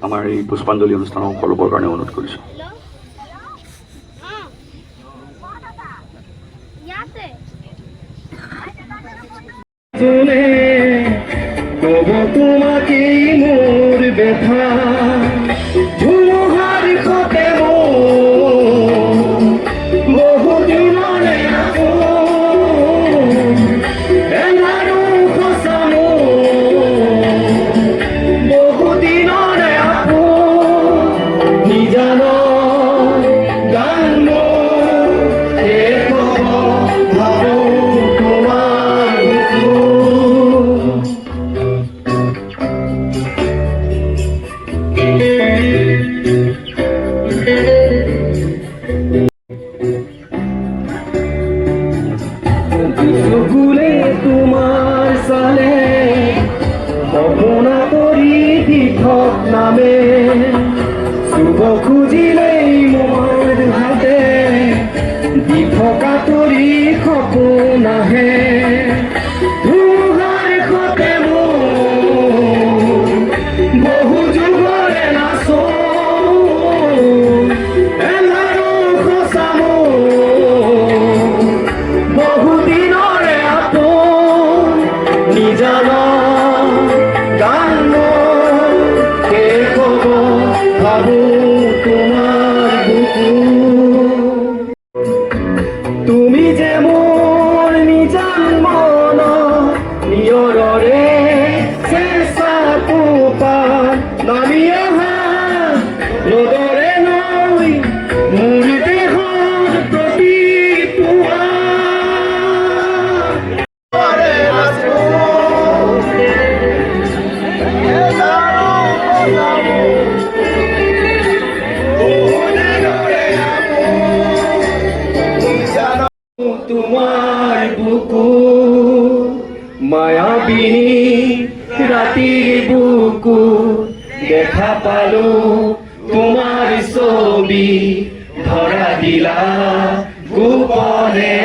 আমাৰ এই পুষ্পাঞ্জলি অনুষ্ঠানৰ অংশ ল'বৰ কাৰণে অনুৰোধ কৰিছোঁ। তোমাকে মোর ব্যথা ঝুমুহার খতে বহুদিনরে এনারো খসামো বহুদিনরে আপো নিজান গান ভাবো তোমার ভুলে তোমার সালে কল্পনা করি পৃথক নামে শুভ খুঁজিলেই মোর হাতে দীপকা তরি সপোন আহে ধুমুহাৰ সতে বহু যুগৰে নাচো এলাৰো খচামো বহুদিনৰে আপোন নিজান গান শেষ হ'ব ভাবো তোমাৰ বুকু তুমি যে মোৰ নিজান মন নিয়ৰৰে চেঁচা কোপাত নামি অহা ৰ'দৰে নৈ মোৰ দেহৰ প্ৰতি তোমাৰ বুকু মায়াবিনী ৰাতিৰ বুকু দেখা পালো তোমাৰ ছবি ধৰা দিলা গোপনে